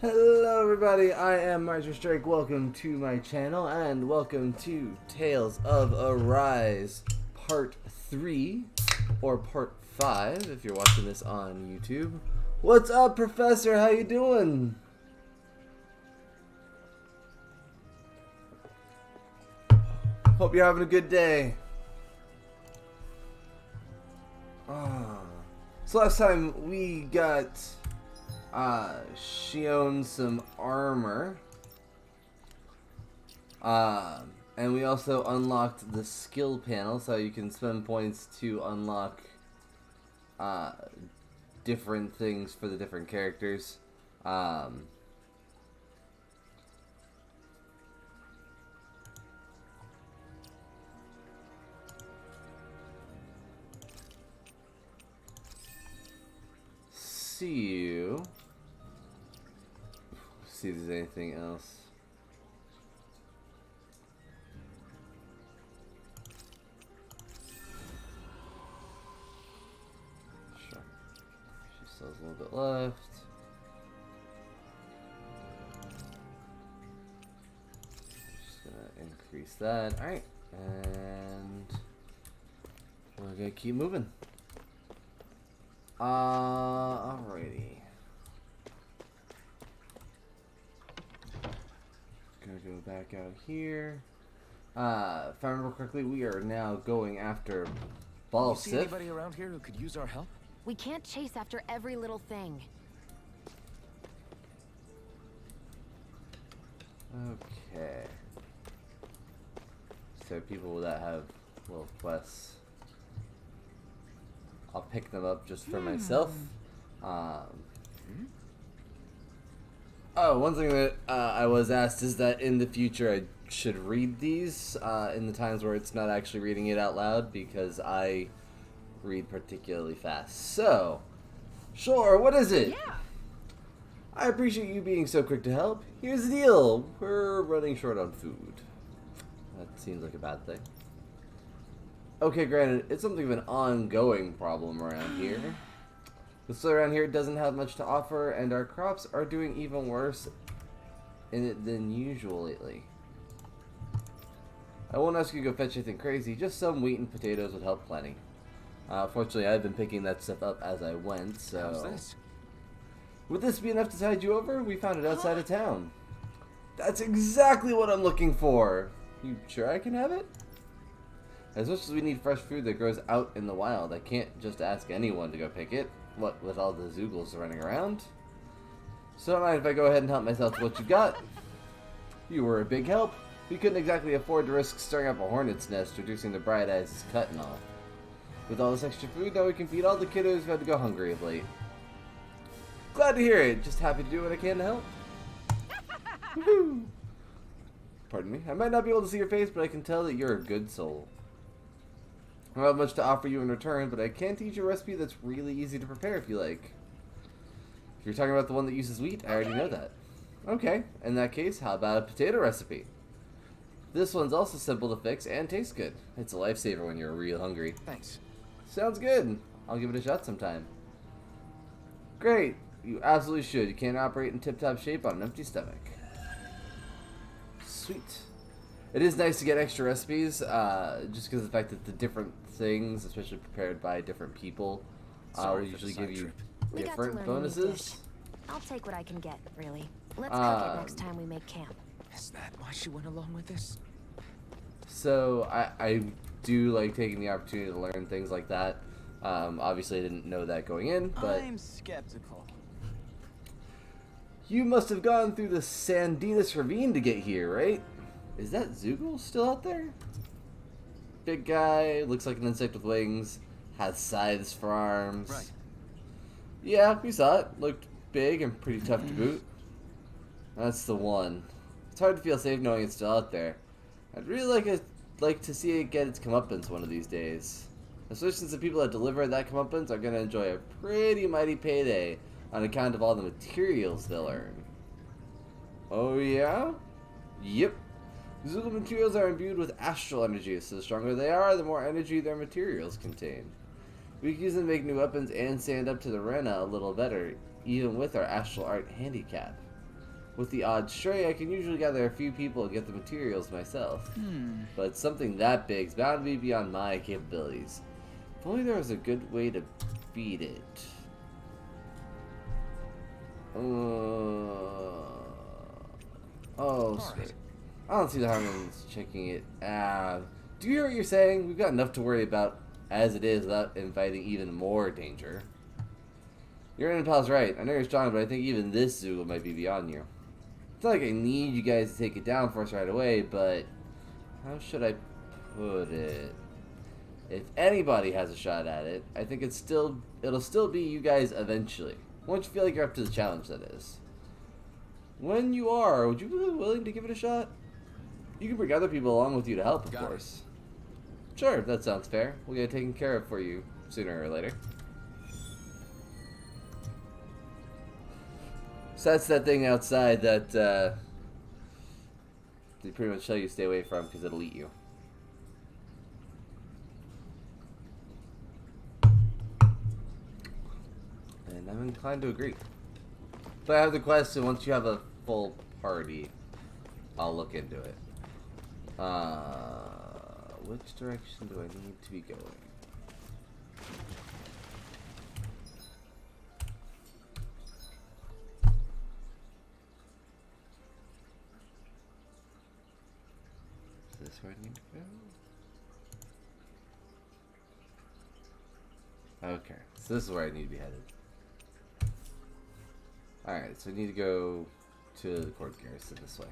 Hello everybody, I am MartrysDrake. Welcome to my channel and welcome to Tales of Arise Part 3 or Part 5 if you're watching this on YouTube. What's up, Professor? How you doing? Hope you're having a good day. So last time we got she owns some armor. And we also unlocked the skill panel, so you can spend points to unlock different things for the different characters. See if there's anything else. Sure. She still has a little bit left. Just gonna increase that. Alright. And we're gonna keep moving. Alrighty. Gonna go back out here. If I remember correctly, we are now going after Ball See Sif. anybody around here who could use our help? We can't chase after every little thing. Okay. So people that have little quests, I'll pick them up just for myself. Oh, one thing that I was asked is that in the future I should read these in the times where it's not actually reading it out loud because I read particularly fast. So, sure, what is it? Yeah. I appreciate you being so quick to help. Here's the deal. We're running short on food. That seems like a bad thing. Okay, granted, it's something of an ongoing problem around here. The soil around here doesn't have much to offer, and our crops are doing even worse in it than usual lately. I won't ask you to go fetch anything crazy, just some wheat and potatoes would help plenty. Fortunately, I've been picking that stuff up as I went, so... How's this? Would this be enough to tide you over? We found it outside of town. That's exactly what I'm looking for! You sure I can have it? As much as we need fresh food that grows out in the wild, I can't just ask anyone to go pick it. What, with all the Zoogles running around? So don't mind if I go ahead and help myself to what you got. You were a big help. We couldn't exactly afford to risk stirring up a hornet's nest, reducing the bright eyes' cut and all. With all this extra food, now we can feed all the kiddos who've had to go hungry of late. Glad to hear it. Just happy to do what I can to help. Woohoo! Pardon me. I might not be able to see your face, but I can tell that you're a good soul. I don't have much to offer you in return, but I can teach you a recipe that's really easy to prepare if you like. If you're talking about the one that uses wheat, I already know that. Okay, in that case, how about a potato recipe? This one's also simple to fix and tastes good. It's a lifesaver when you're real hungry. Thanks. Sounds good. I'll give it a shot sometime. Great. You absolutely should. You can't operate in tip-top shape on an empty stomach. Sweet. It is nice to get extra recipes, just because of the fact that the different things, especially prepared by different people, will usually give you different bonuses. I'll take what I can get, really. Let's cook it next time we make camp. Is that why she went along with this? So I do like taking the opportunity to learn things like that. Obviously I didn't know that going in, but I'm skeptical. you must have gone through the Sandinas Ravine to get here, right? Is that Zoogle still out there? Big guy, looks like an insect with wings, has scythes for arms. Right. Yeah, we saw it. Looked big and pretty tough to boot. That's the one. It's hard to feel safe knowing it's still out there. I'd really like to see it get its comeuppance one of these days. Especially since the people that deliver that comeuppance are going to enjoy a pretty mighty payday on account of all the materials they'll earn. Oh yeah? Yep. Zulu materials are imbued with astral energy, so the stronger they are, the more energy their materials contain. We can use them to make new weapons and stand up to the Rena a little better, even with our astral art handicap. With the odd stray, I can usually gather a few people and get the materials myself. But something that big's bound to be beyond my capabilities. If only there was a good way to beat it. Sweet. I don't see the harm in checking it. Do you hear what you're saying? We've got enough to worry about as it is without inviting even more danger. Your impul's right. I know you're strong, but I think even this zoo might be beyond you. It's not like I need you guys to take it down for us right away, but how should I put it? If anybody has a shot at it, I think it'll still be you guys eventually. Once you feel like you're up to the challenge, that is. When you are, would you be willing to give it a shot? You can bring other people along with you to help, of course. Sure, that sounds fair. We'll get it taken care of for you sooner or later. So that's that thing outside that they pretty much tell you to stay away from because it'll eat you. And I'm inclined to agree. But I have the question, once you have a full party, I'll look into it. Which direction do I need to be going? Is this where I need to go? Okay, so this is where I need to be headed. Alright, so I need to go to the court garrison this way.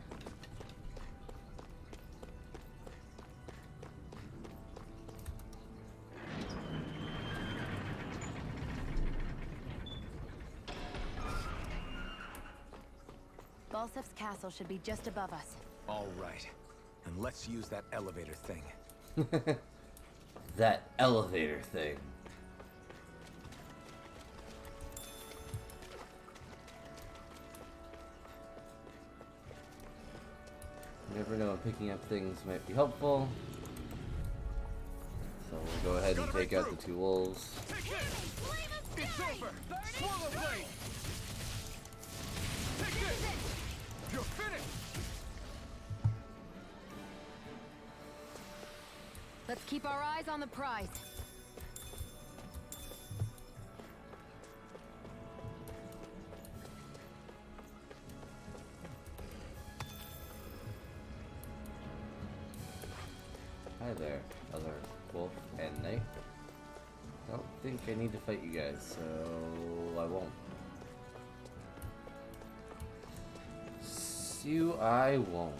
Balsef's castle should be just above us. All right. And let's use that elevator thing. That elevator thing. You never know, picking up things might be helpful. So we'll go ahead and take out the two wolves. It's over! Swallow blade! Take this! You're finished! Let's keep our eyes on the prize. Hi there, other wolf and knight. I don't think I need to fight you guys, so I won't. I won't.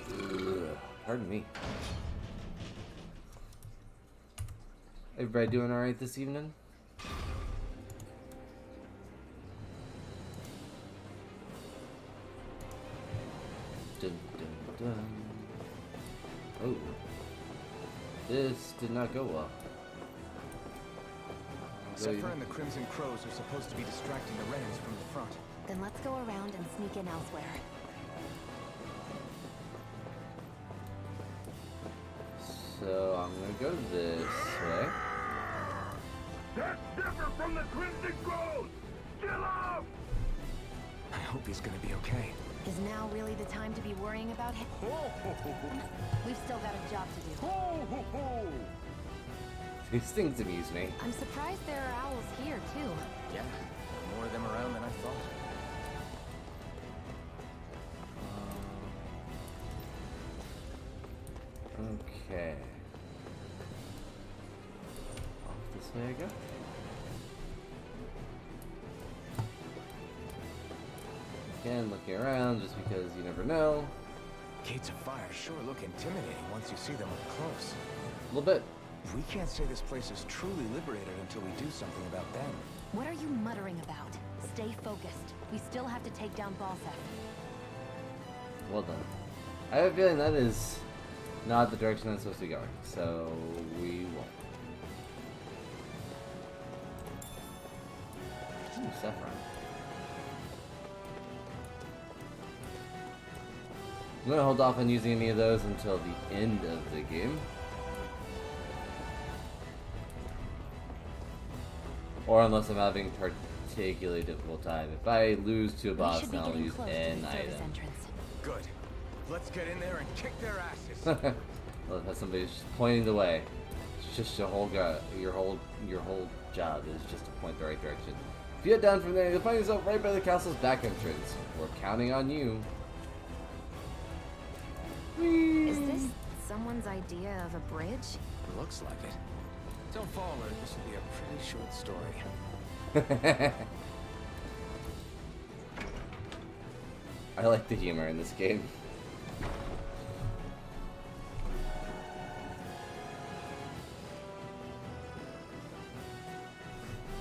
Ugh, pardon me. Everybody doing alright this evening? Dun, dun, dun. Oh. This did not go well. Zephyr and the Crimson Crows are supposed to be distracting the Renans from the front. Then let's go around and sneak in elsewhere. So I'm gonna go this way. That's Zephyr from the Crimson Crows! Kill him! I hope he's gonna be okay. Is now really the time to be worrying about him? We've still got a job to do. These things amuse me. I'm surprised there are owls here, too. Yeah, more of them around than I thought. Okay. Off this way I go. Again, looking around just because you never know. Gates of Fire sure look intimidating once you see them up close. A little bit. We can't say this place is truly liberated until we do something about them. What are you muttering about? Stay focused. We still have to take down Balsef. Well done. I have a feeling that is not the direction I'm supposed to be going, so we won't. Ooh, saffron. I'm gonna hold off on using any of those until the end of the game. Or unless I'm having particularly difficult time. If I lose to a boss, then I'll use an item. Good. Let's get in there and kick their asses. Well, if somebody's just pointing the way. It's just your whole job is just to point the right direction. If you head down from there, you'll find yourself right by the castle's back entrance. We're counting on you. Whee! Is this someone's idea of a bridge? Looks like it. Don't fall, or this will be a pretty short story. I like the humor in this game.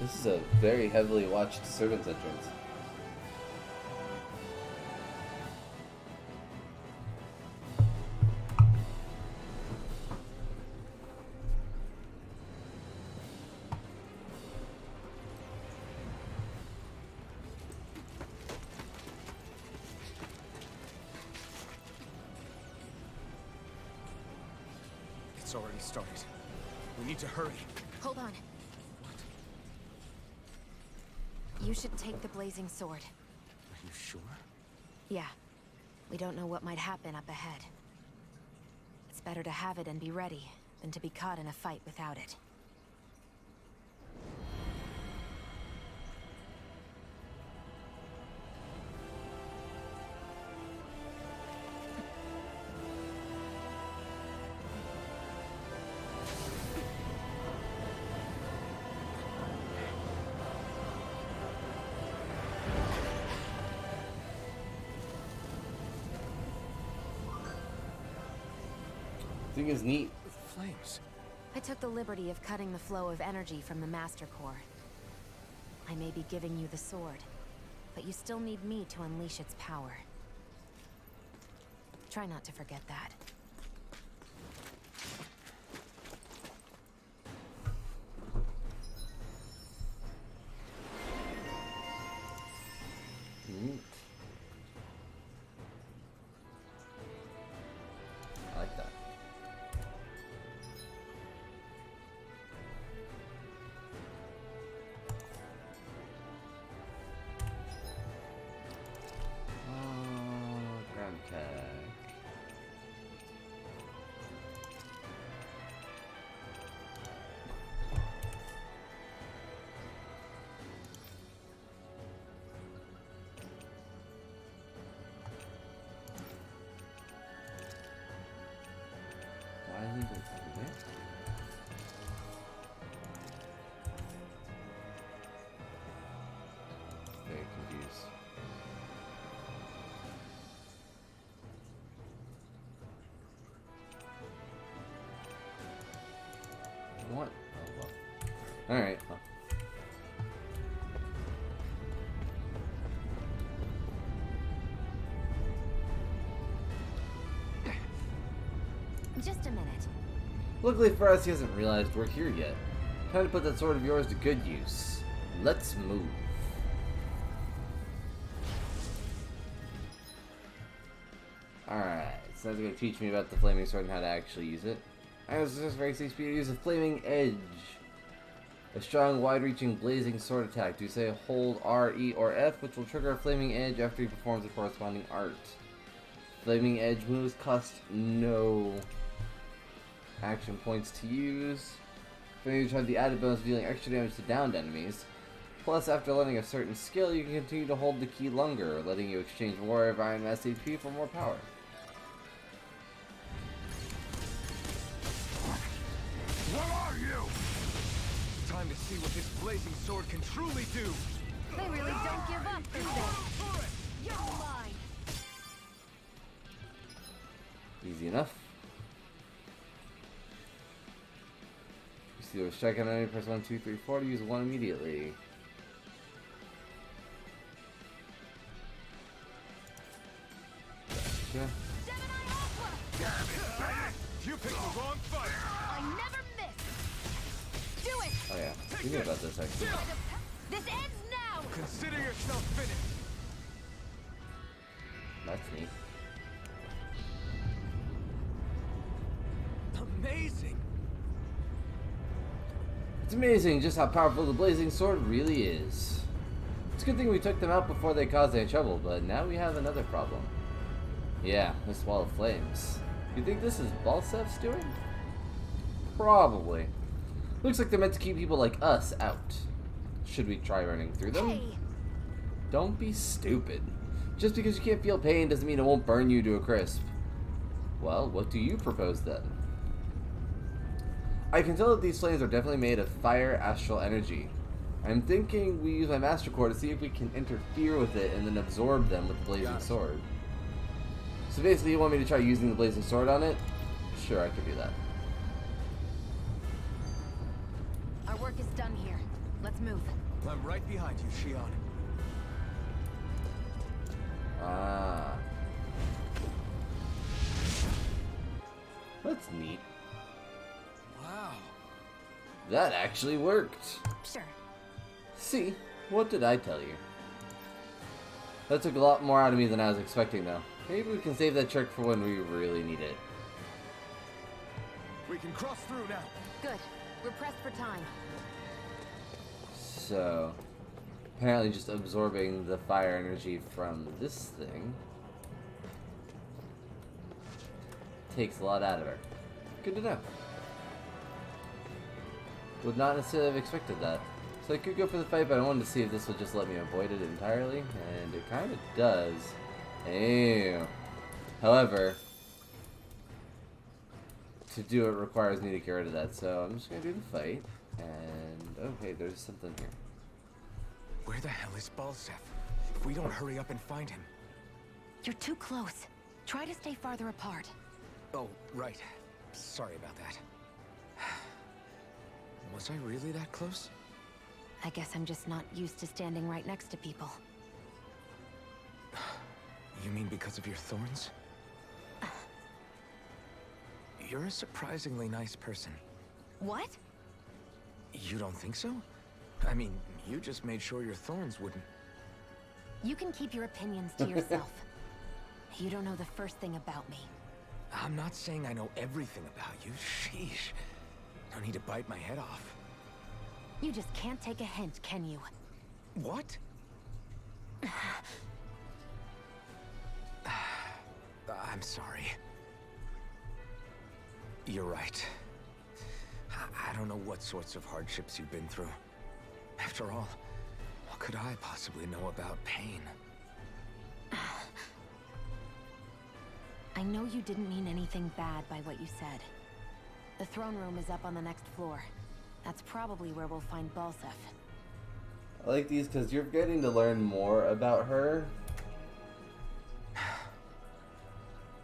This is a very heavily watched servants entrance. It's already started. We need to hurry. Hold on. You should take the blazing sword. Are you sure? Yeah. We don't know what might happen up ahead. It's better to have it and be ready than to be caught in a fight without it. Thing is neat. Flames. I took the liberty of cutting the flow of energy from the Master Core. I may be giving you the sword, but you still need me to unleash its power. Try not to forget that. Neat. I like that. Ground tag. Why leave it over there? Very confused. What? Oh, well. Alright. Well. Just a minute. Luckily for us, he hasn't realized we're here yet. Time to put that sword of yours to good use. Let's move. Alright, so that's going to teach me about the flaming sword and how to actually use it. I was just very safe speed to use a flaming edge. A strong, wide-reaching, blazing sword attack. Do say hold R, E, or F, which will trigger a flaming edge after he performs the corresponding art. Flaming edge moves cost no action points to use. Flaming edge have the added bonus of dealing extra damage to downed enemies. Plus, after learning a certain skill, you can continue to hold the key longer, letting you exchange more of Iron Mass HP for more power. What are you? Time to see what this blazing sword can truly do. They really don't give up, do they? You're mine. Easy enough. You see, we're striking on enemy, press 1, 2, 3, 4 to use 1 immediately. Gotcha. You picked the wrong fight. I never miss. Do it. Oh yeah, we knew about this actually. This ends now. Consider yourself finished. That's neat. amazing. It's amazing just how powerful the blazing sword really is. It's a good thing we took them out before they caused any trouble, but now we have another problem. Yeah, this wall of flames. You think this is Balsef's doing? Probably. Looks like they're meant to keep people like us out. Should we try running through them? Hey! Don't be stupid. Just because you can't feel pain doesn't mean it won't burn you to a crisp. Well, what do you propose then? I can tell that these flames are definitely made of fire astral energy. I'm thinking we use my Master Core to see if we can interfere with it and then absorb them with the Blazing Sword. So basically you want me to try using the Blazing Sword on it? Sure, I can do that. Our work is done here. Let's move. I'm right behind you, Shion. Ah. That's neat. Wow. That actually worked. Sure. See, what did I tell you? That took a lot more out of me than I was expecting, though. Maybe we can save that trick for when we really need it. We can cross through now. Good. We're pressed for time. So, apparently just absorbing the fire energy from this thing takes a lot out of her. Good to know. Would not necessarily have expected that. So I could go for the fight, but I wanted to see if this would just let me avoid it entirely, and it kind of does. Ew. However, to do it requires me to get rid of that, so I'm just going to do the fight, and okay, there's something here. Where the hell is Balsef? If we don't hurry up and find him. You're too close. Try to stay farther apart. Oh, right. Sorry about that. Was I really that close? I guess I'm just not used to standing right next to people. You mean because of your thorns? You're a surprisingly nice person. What? You don't think so? I mean, you just made sure your thorns wouldn't... You can keep your opinions to yourself. You don't know the first thing about me. I'm not saying I know everything about you. Sheesh. No need to bite my head off. You just can't take a hint, can you? What? I'm sorry. You're right. I don't know what sorts of hardships you've been through. After all, what could I possibly know about pain? I know you didn't mean anything bad by what you said. The throne room is up on the next floor. That's probably where we'll find Balsef. I like these because you're getting to learn more about her.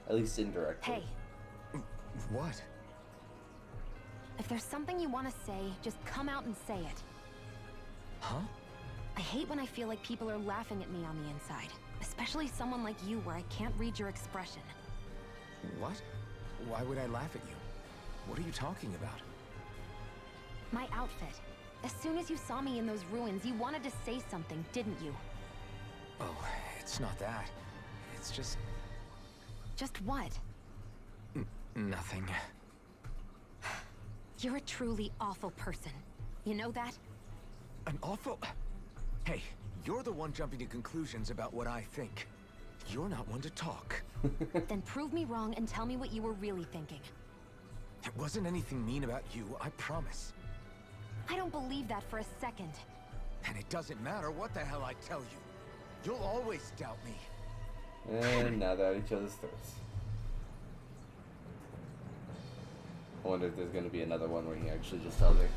At least indirectly. Hey, What? if there's something you want to say, just come out and say it. Huh? I hate when I feel like people are laughing at me on the inside. Especially someone like you where I can't read your expression. What? Why would I laugh at you? What are you talking about? My outfit. As soon as you saw me in those ruins, you wanted to say something, didn't you? Oh, it's not that. It's just... Just what? nothing. You're a truly awful person. You know that? An awful... Hey, you're the one jumping to conclusions about what I think. You're not one to talk. Then prove me wrong and tell me what you were really thinking. It wasn't anything mean about you, I promise. I don't believe that for a second. And it doesn't matter what the hell I tell you. You'll always doubt me. And now they're at each other's throats. I wonder if there's going to be another one where he actually just tells her.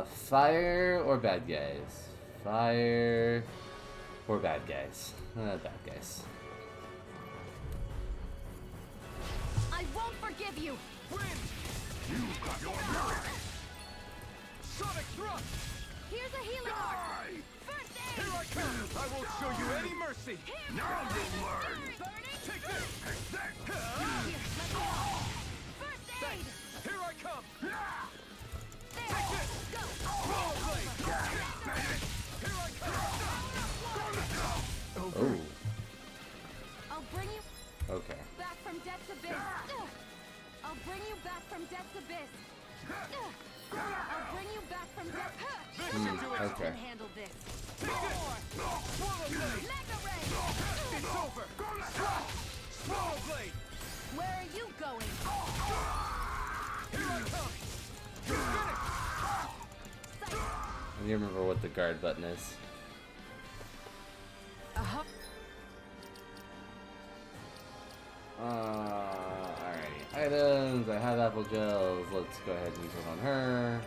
Fire or bad guys? Fire or bad guys? Bad guys. I won't forgive you! You got your mark! Sonic thrust! Here's a healing heart! Die! First aid! Here I come! I won't show you any mercy! Now you'll learn! Take this! Here, let me help. First aid! Here I come! There! Take this! Go! Roll blade! Get it, baby! Here I come! Oh. back from death. Okay. Can handle this. Swallow blade! Mega ray. It's over! Swallow blade! Where are you going? Here I come! You're finished! I need to remember what the guard button is. Alrighty. Items. I have apple gels. Let's go ahead and use one on her.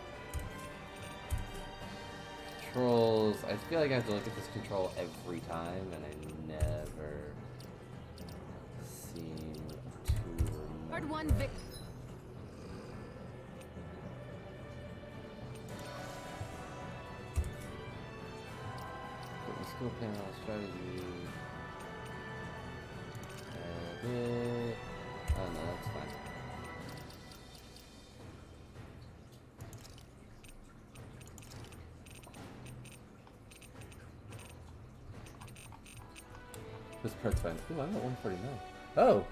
Controls. I feel like I have to look at this control every time, and I never seem to remember. Hard one, Vic. Put the skill panel, strategy. Edit. Oh no, that's fine. This part's fine. Ooh, I'm at 149. Oh!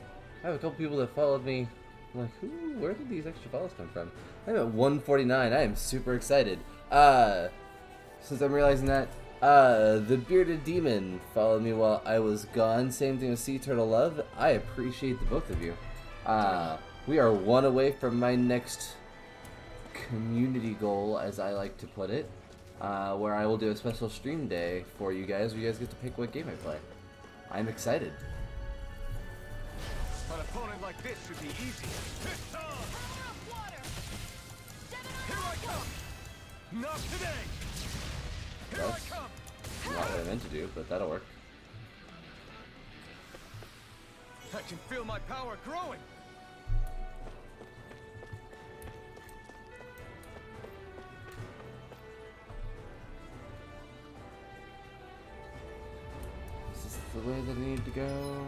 I have a couple people that followed me. I'm like, where did these extra follows come from? I'm at 149. I am super excited. Since I'm realizing that, the bearded demon followed me while I was gone. Same thing with Sea Turtle Love. I appreciate the both of you. We are one away from my next community goal, as I like to put it, where I will do a special stream day for you guys, where you guys get to pick what game I play. I'm excited. An opponent like this should be easy. This time! Here I come! Not today! Here That's I come! not what I meant to do, but that'll work. I can feel my power growing! Is this the way that I need to go?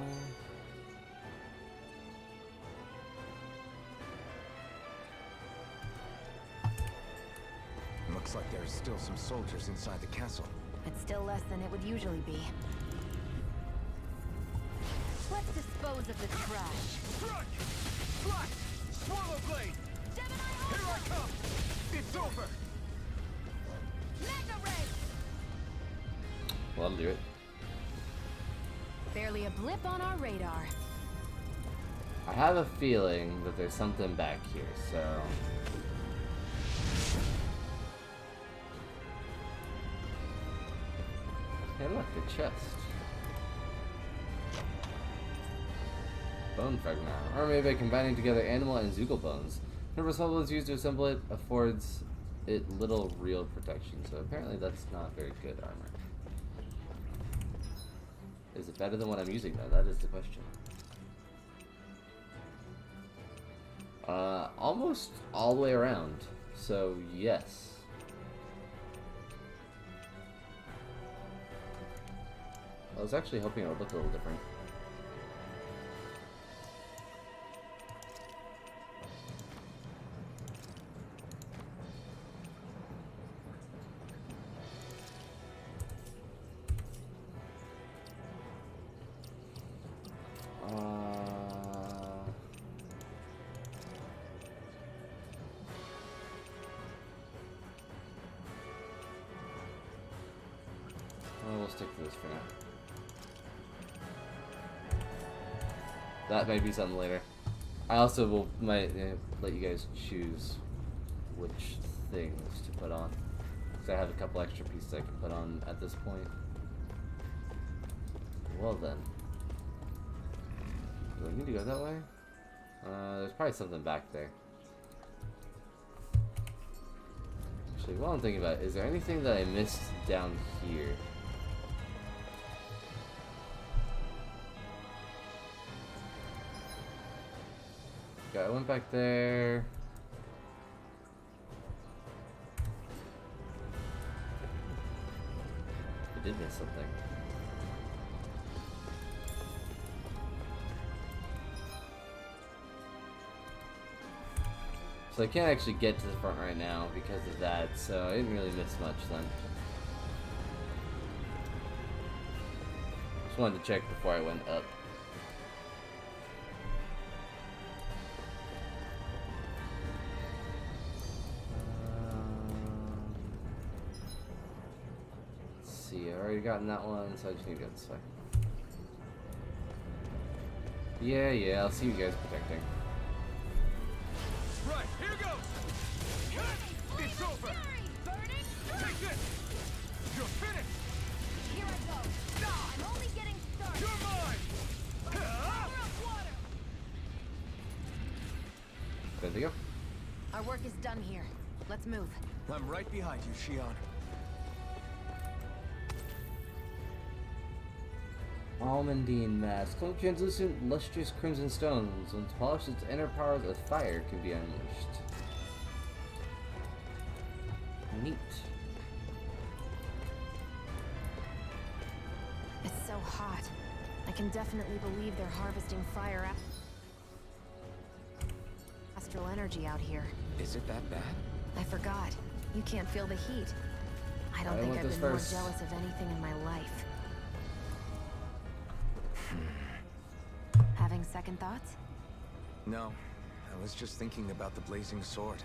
Looks like there's still some soldiers inside the castle. It's still less than it would usually be. Let's dispose of the trash. Strike! Flash! Swallow blade! Here I come! It's over! Mega ray. Well, that'll do it. Barely a blip on our radar. I have a feeling that there's something back here, so... Hey look, a chest. Bone fragment. Or maybe by combining together animal and Zoogle bones. Whenever someone is used to assemble it, affords it little real protection, so apparently that's not very good armor. Is it better than what I'm using though? That is the question. Almost all the way around, so yes. I was actually hoping it would look a little different. Well, we'll stick to this for now. That might be something later. I also might let you guys choose which things to put on, because I have a couple extra pieces I can put on at this point. Well then, do I need to go that way? There's probably something back there. Actually, while I'm thinking about it, is there anything that I missed down here? Okay, I went back there. I did miss something. So I can't actually get to the front right now because of that, so I didn't really miss much then. Just wanted to check before I went up. see. I've already gotten that one, so I just need to go this way. Yeah, I'll see you guys protecting. Right, here goes! It's over! Take this! You're finished! Here I go. I'm only getting started. You're mine! Power of water. Good to go. Our work is done here. Let's move. I'm right behind you, Shion. Almandine mask. Clone translucent, lustrous crimson stones. When polished, its inner powers of fire can be unleashed. Neat. It's so hot. I can definitely believe they're harvesting fire astral energy out here. Is it that bad? I forgot. You can't feel the heat. I don't think want I've this been first. more jealous of anything in my life. Having second thoughts? No. I was just thinking about the blazing sword.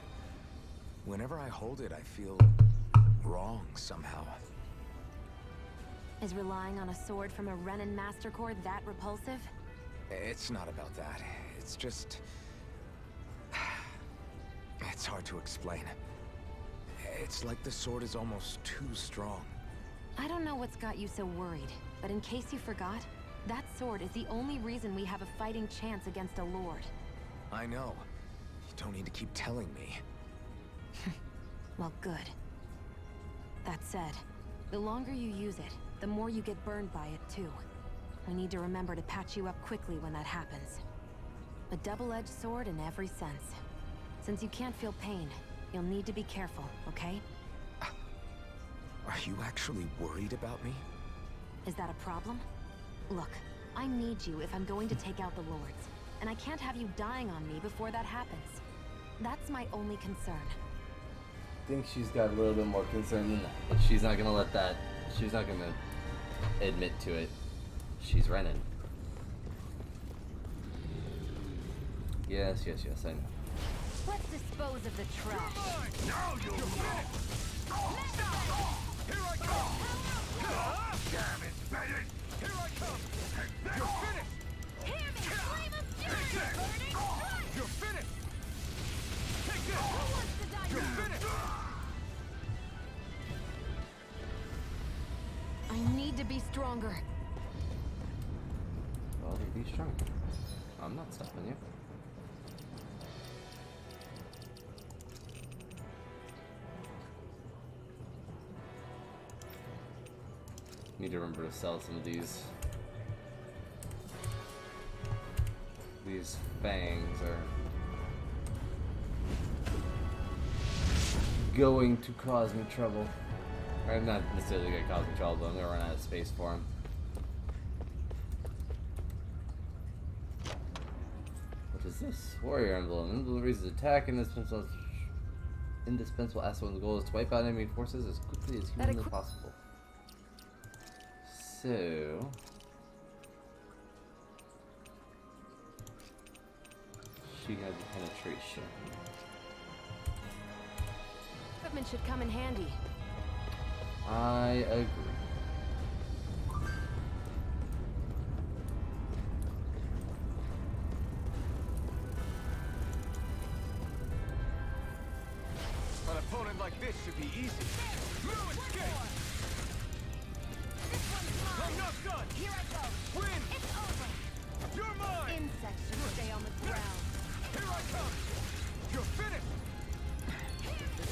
Whenever I hold it, I feel wrong somehow. Is relying on a sword from a Renin Master Core that repulsive? It's not about that. It's just... It's hard to explain. It's like the sword is almost too strong. I don't know what's got you so worried, but in case you forgot, that sword is the only reason we have a fighting chance against a lord. I know. You don't need to keep telling me. Well, good. That said, the longer you use it, the more you get burned by it, too. We need to remember to patch you up quickly when that happens. A double-edged sword in every sense. Since you can't feel pain, you'll need to be careful, okay? Are you actually worried about me? Is that a problem? Look, I need you if I'm going to take out the lords, and I can't have you dying on me before that happens. That's my only concern. I think she's got a little bit more concern than that, but she's not gonna let that. She's not gonna admit to it. She's Renin. Yes, I know. Let's dispose of the trash. Now you'll know! Here I come! Damn it, Bennett! Here I come! You're finished! Hear me! Flame of fury! Burning strike! You're finished! Take this! Who wants to die You're now? finished! I need to be stronger. Well, then be strong. I'm not stopping you. Need to remember to sell some of these. These fangs are going to cause me trouble. Or not necessarily going to cause me trouble, but I'm going to run out of space for them. What is this? Warrior emblem. Emblem raises attack and indispensable asset when the goal is to wipe out enemy forces as quickly as humanly possible. So... she has the penetration. Equipment should come in handy. I agree. An opponent like this should be easy. No escape! This one's mine! I'm not done! Here I go! Win! It's over! You're mine! Insects should stay on the ground. Here I come! You're finished!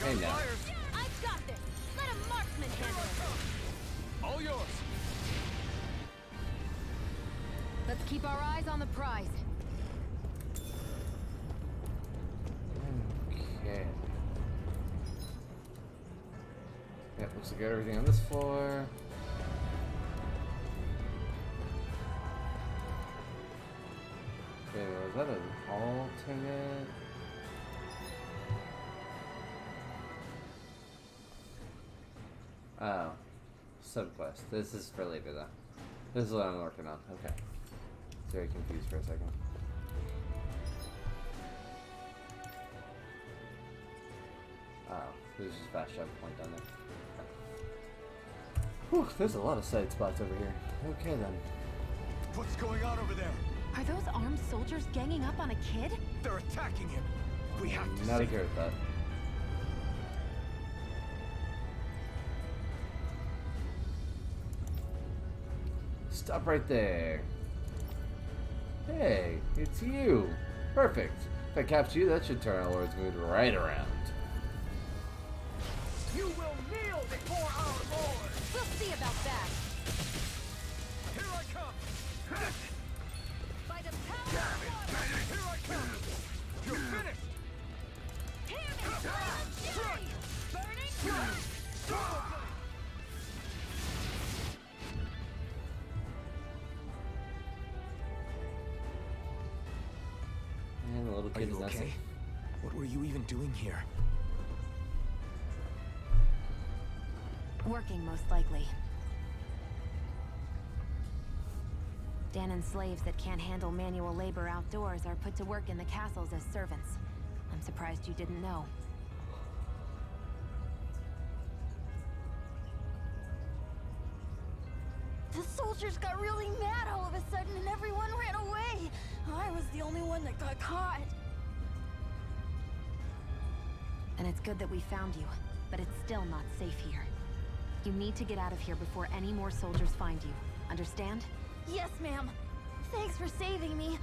Hey now. Fires! I've got this! Let a marksman Here handle I it! come! All yours! Let's keep our eyes on the prize. Okay. Yep, looks like I got everything on this floor. Okay, was that an alternate? Oh. Subquest. This is for later though. This is what I'm working on. Okay. Very confused for a second. Oh, there's just fast travel point down there. Whew, there's a lot of side spots over here. Okay then. What's going on over there? Are those armed soldiers ganging up on a kid? They're attacking him. We have to Not save okay with that. Stop right there. Hey, it's you. Perfect. If I capture you, that should turn our Lord's mood right around. You will kneel before our Lord! We'll see about that. Here I come! By the power of water! Here I come! You're finished! Hear me! Burning! And the little Are kid you is okay? messing. What were you even doing here? Working, most likely. Danon's slaves that can't handle manual labor outdoors are put to work in the castles as servants. I'm surprised you didn't know. The soldiers got really mad all of a sudden and everyone ran away. I was the only one that got caught. And it's good that we found you, but it's still not safe here. You need to get out of here before any more soldiers find you. Understand? Yes, ma'am. Thanks for saving me.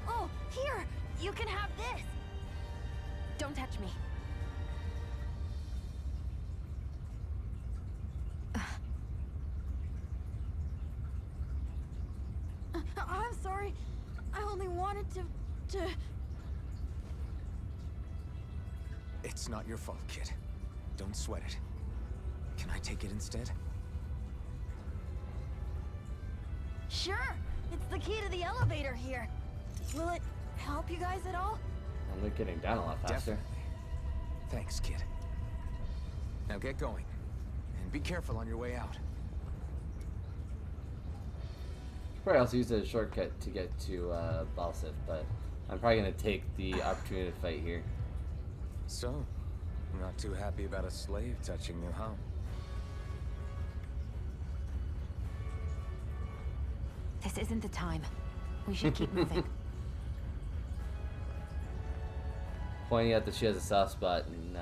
Oh, here! You can have this! Don't touch me. I'm sorry. I only wanted to... It's not your fault, kid. Don't sweat it. Can I take it instead? Sure! It's the key to the elevator here. Will it help you guys at all? I'm not getting down a lot faster. Definitely. Thanks, kid. Now get going. And be careful on your way out. Probably also use it as a shortcut to get to Balsif, but I'm probably going to take the opportunity to fight here. So, not too happy about a slave touching you, huh? This isn't the time. We should keep moving. Pointing out that she has a soft spot and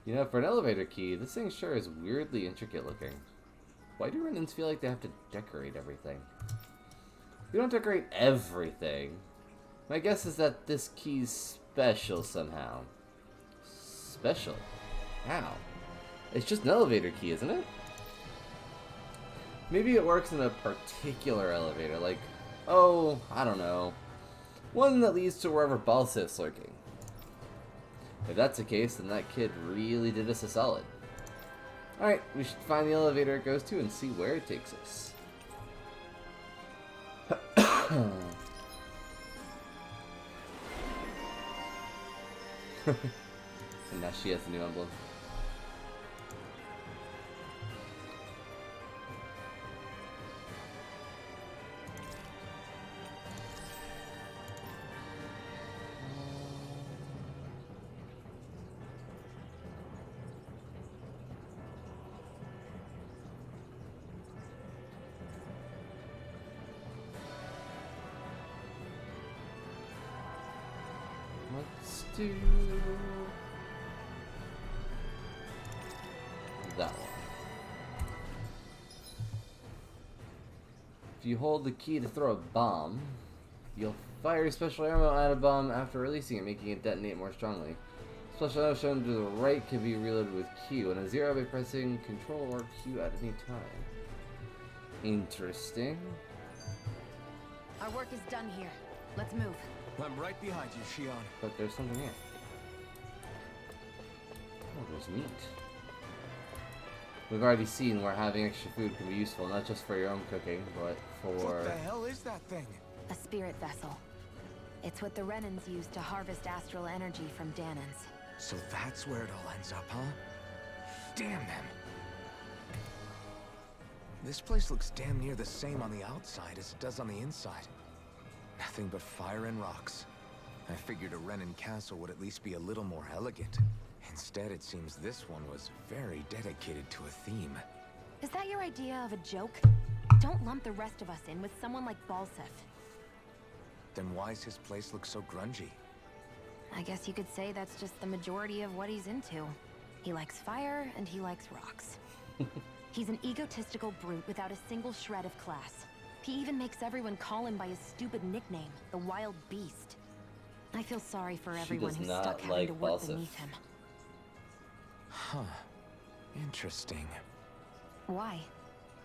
you know, for an elevator key, this thing sure is weirdly intricate looking. Why do Renans feel like they have to decorate everything? You don't decorate everything. My guess is that this key's special somehow. Special? How? It's just an elevator key, isn't it? Maybe it works in a particular elevator, like, oh, I don't know, one that leads to wherever Balsif's lurking. If that's the case, then that kid really did us a solid. Alright, we should find the elevator it goes to and see where it takes us. And now she has a new emblem. Let's do that one. If you hold the key to throw a bomb, you'll fire special ammo at a bomb after releasing it, making it detonate more strongly. Special ammo shown to the right can be reloaded with Q, and a zero by pressing Control or Q at any time. Interesting. Our work is done here. Let's move. I'm right behind you, Shion. But there's something here. Oh, there's meat. We've already seen where having extra food can be useful, not just for your own cooking, but for... What the hell is that thing? A spirit vessel. It's what the Renans use to harvest astral energy from Danons. So that's where it all ends up, huh? Damn them. This place looks damn near the same on the outside as it does on the inside. Nothing but fire and rocks. I figured a Renin castle would at least be a little more elegant. Instead, it seems this one was very dedicated to a theme. Is that your idea of a joke? Don't lump the rest of us in with someone like Balsef. Then why's his place look so grungy? I guess you could say that's just the majority of what he's into. He likes fire and he likes rocks. He's an egotistical brute without a single shred of class. He even makes everyone call him by his stupid nickname, the Wild Beast. I feel sorry for everyone who's stuck having to work beneath him. Huh. Interesting. Why?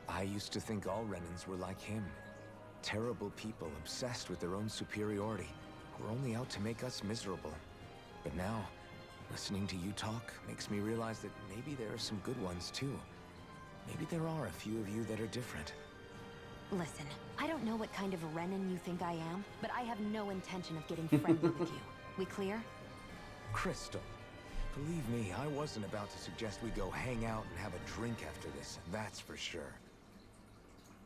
I used to think all Renins were like him. Terrible people obsessed with their own superiority, who are only out to make us miserable. But now, listening to you talk makes me realize that maybe there are some good ones too. Maybe there are a few of you that are different. Listen, I don't know what kind of Renin you think I am, but I have no intention of getting friendly with you. We clear? Crystal, believe me, I wasn't about to suggest we go hang out and have a drink after this, that's for sure.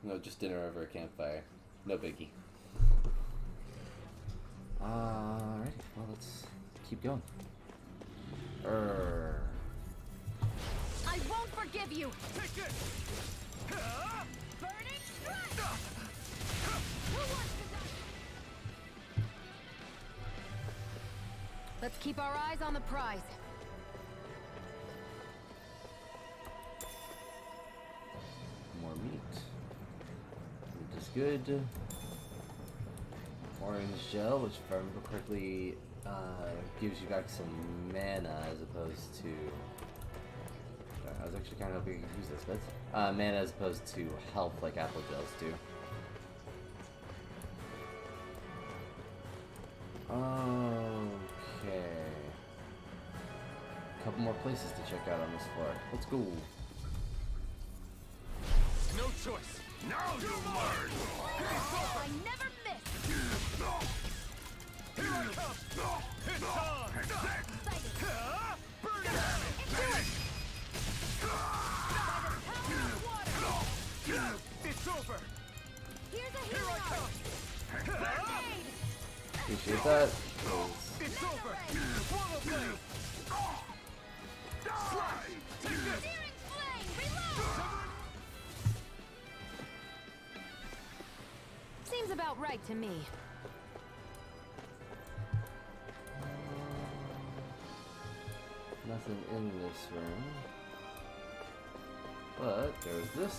No, just dinner over a campfire. No biggie. Alright, well, let's keep going. I won't forgive you! Take it! Burning strike! Who wants to die? Let's keep our eyes on the prize. More meat. Meat is good. Orange gel, which if I remember correctly, gives you back some mana as opposed to... I was actually kind of hoping you could use this, but mana as opposed to health like apple gels do. Okay. A couple more places to check out on this floor. Let's go. No choice! Now you learn! I never miss! Here I come! It's time! Burn damage! It's over! Here's a Here I hero! come! Appreciate that. It's over! Swallow blade! Slash! Take this! Searing flame! Reload! Seems about right to me. Nothing in this room. But there's this.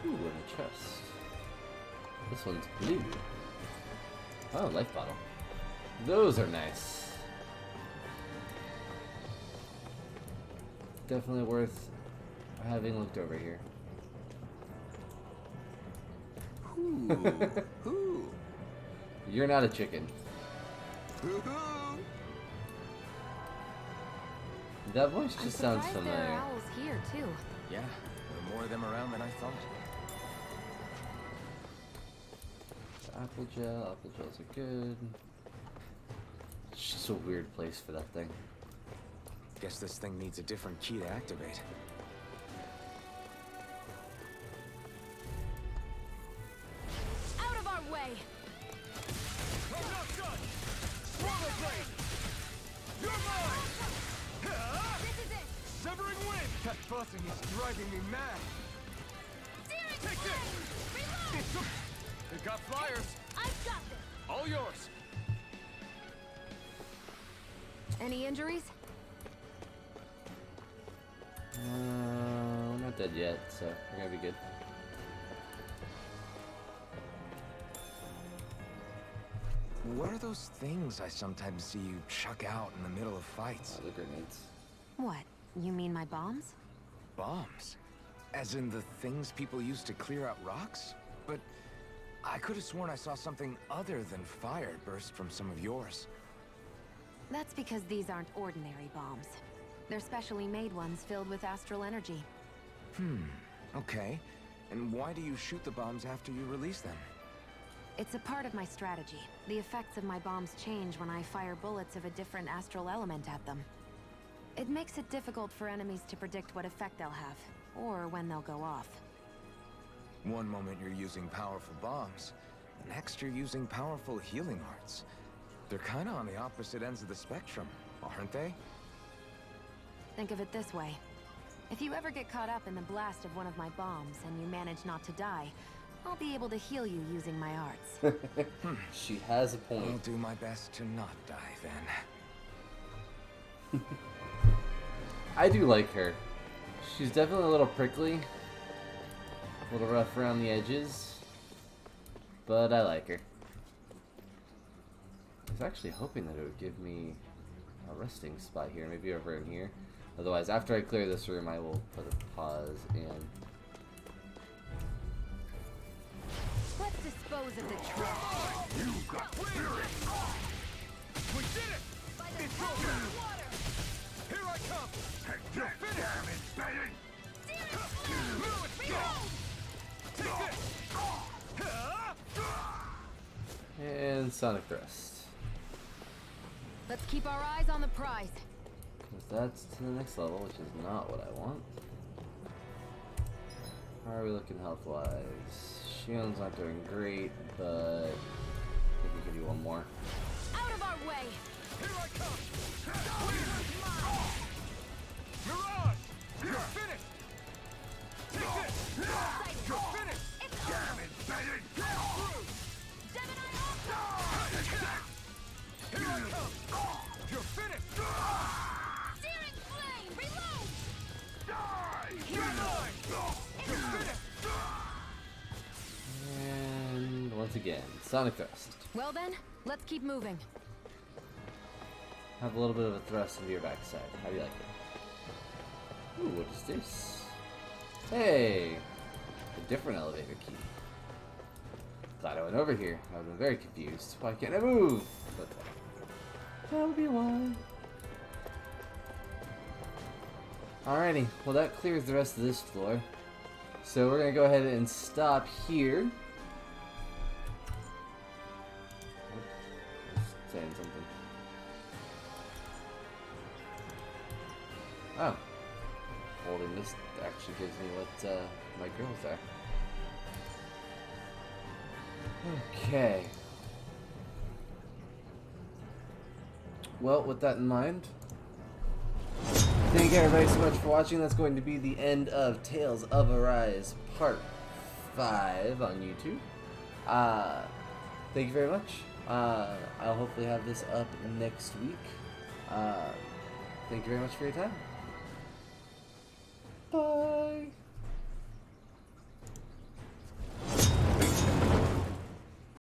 Ooh, and a chest. This one's blue. Oh, life bottle. Those are nice. Definitely worth having looked over here. Ooh. You're not a chicken. That voice I'm just sounds surprised there familiar. are owls here too. Yeah, there are more of them around than I thought. Apple gels are good. It's just a weird place for that thing. Guess this thing needs a different key to activate. Out of our way! I'm not done! Swallow blade! You're mine! This is it! Severing wind! That buzzing is driving me mad! Searing Take this! flame! Reload! It's They got flyers! I've got this! All yours! Any injuries? We're not dead yet, so we're gonna be good. What are those things I sometimes see you chuck out in the middle of fights? The grenades. What? You mean my bombs? Bombs? As in the things people use to clear out rocks? But I could have sworn I saw something other than fire burst from some of yours. That's because these aren't ordinary bombs. They're specially made ones filled with astral energy. Okay. And why do you shoot the bombs after you release them? It's a part of my strategy. The effects of my bombs change when I fire bullets of a different astral element at them. It makes it difficult for enemies to predict what effect they'll have, or when they'll go off. One moment you're using powerful bombs, the next you're using powerful healing arts. They're kinda on the opposite ends of the spectrum, aren't they? Think of it this way. If you ever get caught up in the blast of one of my bombs and you manage not to die, I'll be able to heal you using my arts. She has a I'll point. do my best to not die then. I do like her. She's definitely a little prickly, a little rough around the edges, but I like her. I was actually hoping that it would give me a resting spot here, maybe over in here. Otherwise, after I clear this room, I will put a pause in. Let's dispose of the trash. You got spirit! We did it! By the power of water! Here I come! Take that, damn it, Betty! And Sonic Thrust. Let's keep our eyes on the prize. Because that's to the next level, which is not what I want. How are we looking health-wise? Shion's not doing great, but I think we can do one more. Out of our way! Here I come! Mirage! You're finished! Take this! You're finished! It's Damn it, Betty! Gemini Ultra! Here I come! You're finished! Searing flame! Reload! Die! You're mine! You're finished! And once again, Sonic Thrust. Well then, let's keep moving. Have a little bit of a thrust into your backside. How do you like it? Ooh, what is this? Hey! A different elevator key. Glad I went over here. I would have been very confused. Why can't I move? But that would be why. Alrighty, well that clears the rest of this floor. So we're gonna go ahead and stop here. Oh, I was saying something. Oh. Holding this actually gives me what my girls are. Okay. Well, with that in mind, thank you everybody so much for watching. That's going to be the end of Tales of Arise Part 5 on YouTube. Thank you very much. I'll hopefully have this up next week. Thank you very much for your time. Bye.